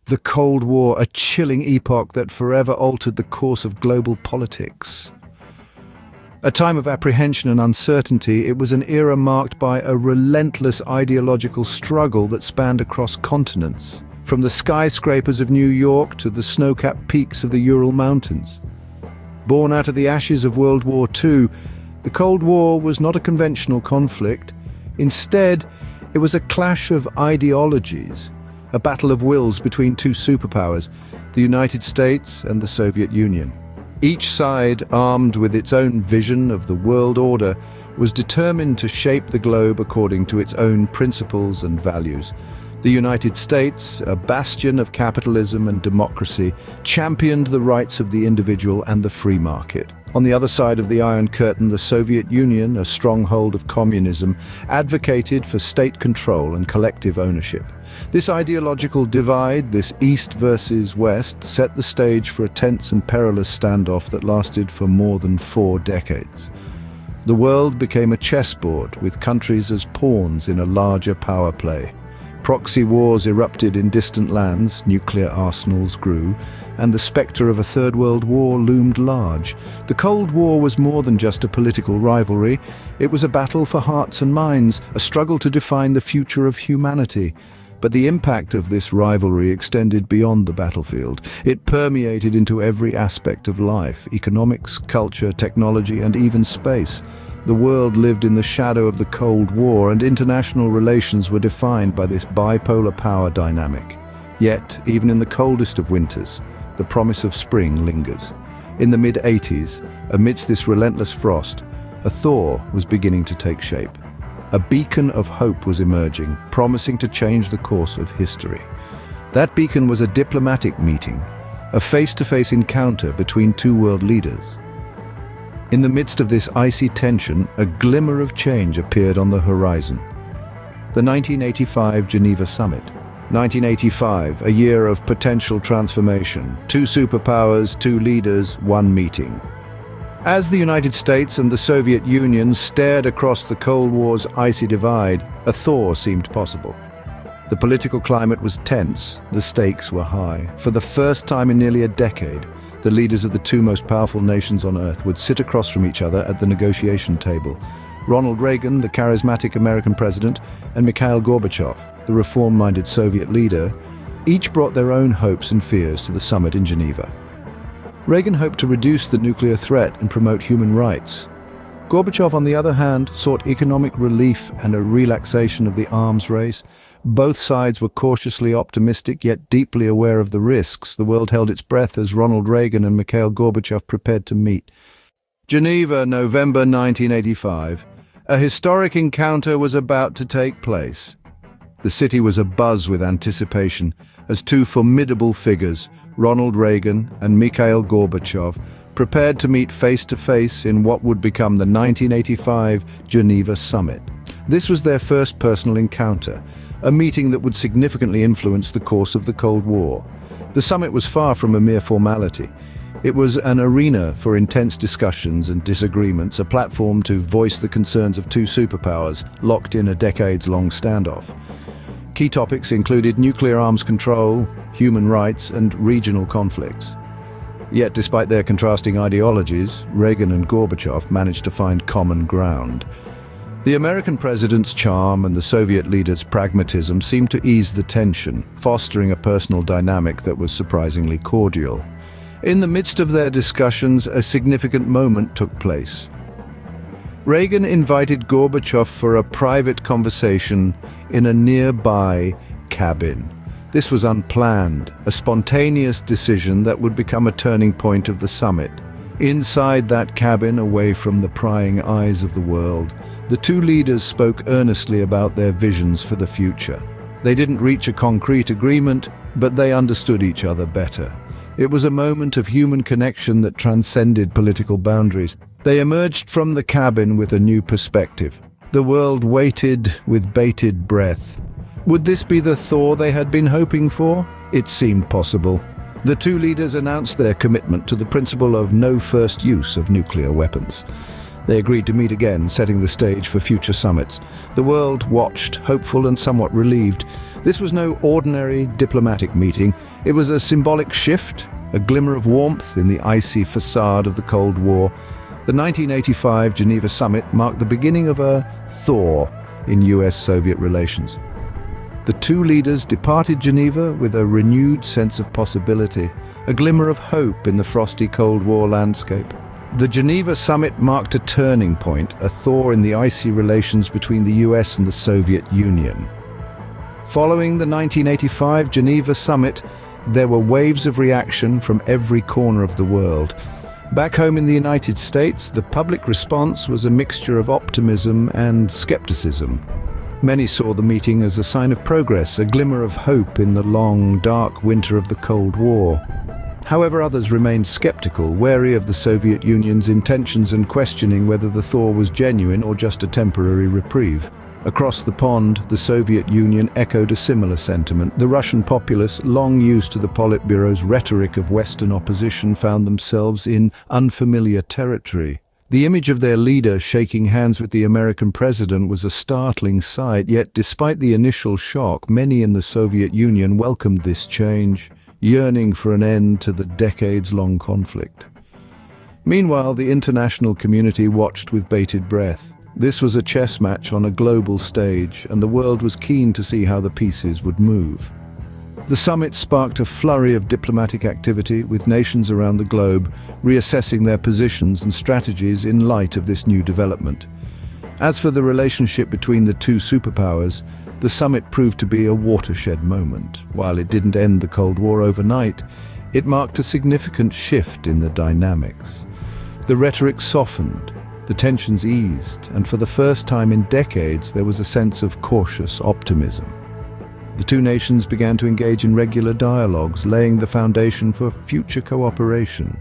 The Cold War, a chilling epoch that forever altered the course of global politics. A time of apprehension and uncertainty, it was an era marked by a relentless ideological struggle that spanned across continents, from the skyscrapers of New York to the snow-capped peaks of the Ural Mountains. Born out of the ashes of World War II, the Cold War was not a conventional conflict. Instead, it was a clash of ideologies, a battle of wills between two superpowers, the United States and the Soviet Union. Each side, armed with its own vision of the world order, was determined to shape the globe according to its own principles and values. The United States, a bastion of capitalism and democracy, championed the rights of the individual and the free market. On the other side of the Iron Curtain, the Soviet Union, a stronghold of communism, advocated for state control and collective ownership. This ideological divide, this East versus West, set the stage for a tense and perilous standoff that lasted for more than 4 decades. The world became a chessboard, with countries as pawns in a larger power play. Proxy wars erupted in distant lands, nuclear arsenals grew, and the spectre of a Third World War loomed large. The Cold War was more than just a political rivalry. It was a battle for hearts and minds, a struggle to define the future of humanity. But the impact of this rivalry extended beyond the battlefield. It permeated into every aspect of life: economics, culture, technology, and even space. The world lived in the shadow of the Cold War, and international relations were defined by this bipolar power dynamic. Yet, even in the coldest of winters, the promise of spring lingers. In the mid-80s, amidst this relentless frost, a thaw was beginning to take shape. A beacon of hope was emerging, promising to change the course of history. That beacon was a diplomatic meeting, a face-to-face encounter between two world leaders. In the midst of this icy tension, a glimmer of change appeared on the horizon. The 1985 Geneva Summit. 1985, a year of potential transformation. 2 superpowers, 2 leaders, 1 meeting. As the United States and the Soviet Union stared across the Cold War's icy divide, a thaw seemed possible. The political climate was tense, the stakes were high. For the first time in nearly a decade, the leaders of the 2 most powerful nations on Earth would sit across from each other at the negotiation table. Ronald Reagan, the charismatic American president, and Mikhail Gorbachev, the reform-minded Soviet leader, each brought their own hopes and fears to the summit in Geneva. Reagan hoped to reduce the nuclear threat and promote human rights. Gorbachev, on the other hand, sought economic relief and a relaxation of the arms race. Both sides were cautiously optimistic, yet deeply aware of the risks. The world held its breath as Ronald Reagan and Mikhail Gorbachev prepared to meet. Geneva, November 1985. A historic encounter was about to take place. The city was abuzz with anticipation as 2 formidable figures, Ronald Reagan and Mikhail Gorbachev, prepared to meet face-to-face in what would become the 1985 Geneva Summit. This was their first personal encounter, a meeting that would significantly influence the course of the Cold War. The summit was far from a mere formality. It was an arena for intense discussions and disagreements, a platform to voice the concerns of 2 superpowers locked in a decades-long standoff. Key topics included nuclear arms control, human rights, and regional conflicts. Yet, despite their contrasting ideologies, Reagan and Gorbachev managed to find common ground. The American president's charm and the Soviet leader's pragmatism seemed to ease the tension, fostering a personal dynamic that was surprisingly cordial. In the midst of their discussions, a significant moment took place. Reagan invited Gorbachev for a private conversation in a nearby cabin. This was unplanned, a spontaneous decision that would become a turning point of the summit. Inside that cabin, away from the prying eyes of the world, the 2 leaders spoke earnestly about their visions for the future. They didn't reach a concrete agreement, but they understood each other better. It was a moment of human connection that transcended political boundaries. They emerged from the cabin with a new perspective. The world waited with bated breath. Would this be the thaw they had been hoping for? It seemed possible. The 2 leaders announced their commitment to the principle of no first use of nuclear weapons. They agreed to meet again, setting the stage for future summits. The world watched, hopeful and somewhat relieved. This was no ordinary diplomatic meeting. It was a symbolic shift, a glimmer of warmth in the icy facade of the Cold War. The 1985 Geneva Summit marked the beginning of a thaw in US-Soviet relations. The two leaders departed Geneva with a renewed sense of possibility, a glimmer of hope in the frosty Cold War landscape. The Geneva Summit marked a turning point, a thaw in the icy relations between the US and the Soviet Union. Following the 1985 Geneva Summit, there were waves of reaction from every corner of the world. Back home in the United States, the public response was a mixture of optimism and skepticism. Many saw the meeting as a sign of progress, a glimmer of hope in the long, dark winter of the Cold War. However, others remained skeptical, wary of the Soviet Union's intentions and questioning whether the thaw was genuine or just a temporary reprieve. Across the pond, the Soviet Union echoed a similar sentiment. The Russian populace, long used to the Politburo's rhetoric of Western opposition, found themselves in unfamiliar territory. The image of their leader shaking hands with the American president was a startling sight, yet despite the initial shock, many in the Soviet Union welcomed this change, yearning for an end to the decades-long conflict. Meanwhile, the international community watched with bated breath. This was a chess match on a global stage, and the world was keen to see how the pieces would move. The summit sparked a flurry of diplomatic activity, with nations around the globe reassessing their positions and strategies in light of this new development. As for the relationship between the two superpowers, the summit proved to be a watershed moment. While it didn't end the Cold War overnight, it marked a significant shift in the dynamics. The rhetoric softened, the tensions eased, and for the first time in decades there was a sense of cautious optimism. The two nations began to engage in regular dialogues, laying the foundation for future cooperation.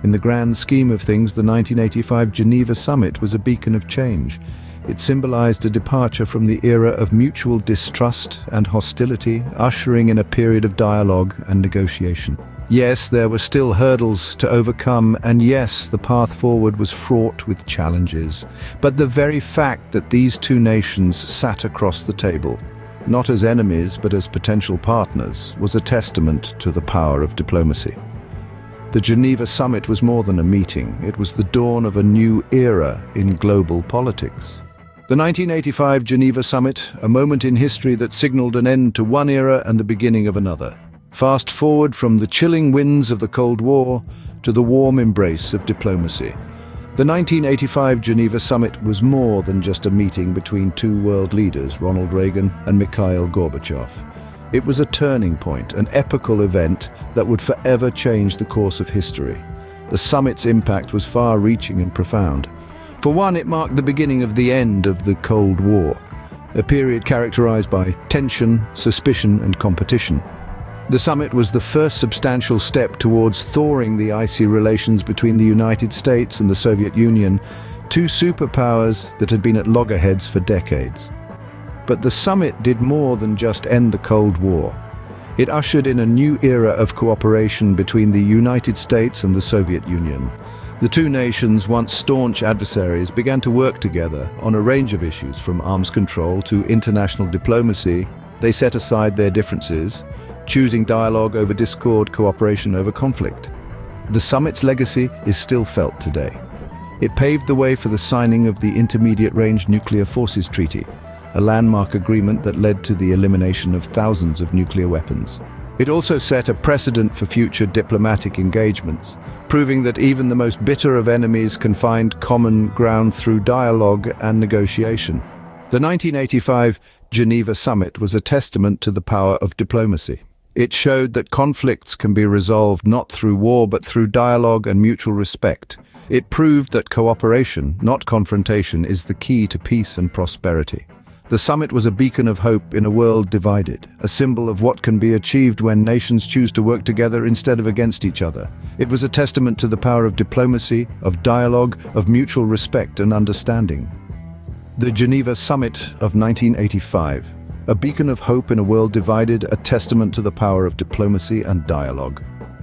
In the grand scheme of things, the 1985 Geneva Summit was a beacon of change. It symbolized a departure from the era of mutual distrust and hostility, ushering in a period of dialogue and negotiation. Yes, there were still hurdles to overcome, and yes, the path forward was fraught with challenges. But the very fact that these two nations sat across the table, not as enemies but as potential partners, was a testament to the power of diplomacy. The Geneva Summit was more than a meeting. It was the dawn of a new era in global politics. The 1985 Geneva Summit, a moment in history that signaled an end to one era and the beginning of another. Fast forward from the chilling winds of the Cold War to the warm embrace of diplomacy. The 1985 Geneva Summit was more than just a meeting between two world leaders, Ronald Reagan and Mikhail Gorbachev. It was a turning point, an epical event that would forever change the course of history. The summit's impact was far-reaching and profound. For one, it marked the beginning of the end of the Cold War, a period characterized by tension, suspicion, and competition. The summit was the first substantial step towards thawing the icy relations between the United States and the Soviet Union, two superpowers that had been at loggerheads for decades. But the summit did more than just end the Cold War. It ushered in a new era of cooperation between the United States and the Soviet Union. The two nations, once staunch adversaries, began to work together on a range of issues, from arms control to international diplomacy. They set aside their differences, choosing dialogue over discord, cooperation over conflict. The summit's legacy is still felt today. It paved the way for the signing of the Intermediate-Range Nuclear Forces Treaty, a landmark agreement that led to the elimination of thousands of nuclear weapons. It also set a precedent for future diplomatic engagements, proving that even the most bitter of enemies can find common ground through dialogue and negotiation. The 1985 Geneva Summit was a testament to the power of diplomacy. It showed that conflicts can be resolved not through war but through dialogue and mutual respect. It proved that cooperation, not confrontation, is the key to peace and prosperity. The summit was a beacon of hope in a world divided, a symbol of what can be achieved when nations choose to work together instead of against each other. It was a testament to the power of diplomacy, of dialogue, of mutual respect and understanding. The Geneva Summit of 1985, a beacon of hope in a world divided, a testament to the power of diplomacy and dialogue.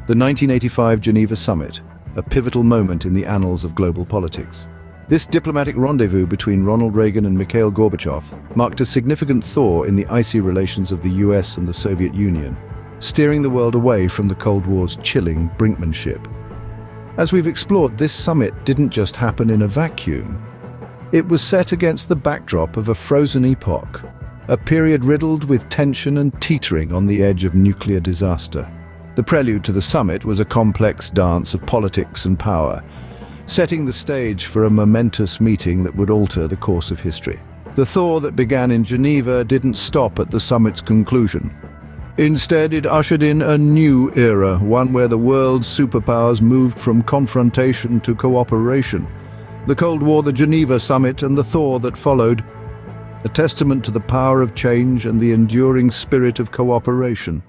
The 1985 Geneva Summit, a pivotal moment in the annals of global politics. This diplomatic rendezvous between Ronald Reagan and Mikhail Gorbachev marked a significant thaw in the icy relations of the US and the Soviet Union, steering the world away from the Cold War's chilling brinkmanship. As we've explored, this summit didn't just happen in a vacuum. It was set against the backdrop of a frozen epoch, a period riddled with tension and teetering on the edge of nuclear disaster. The prelude to the summit was a complex dance of politics and power, setting the stage for a momentous meeting that would alter the course of history. The thaw that began in Geneva didn't stop at the summit's conclusion. Instead, it ushered in a new era, one where the world's superpowers moved from confrontation to cooperation. The Cold War, the Geneva Summit, and the thaw that followed, a testament to the power of change and the enduring spirit of cooperation.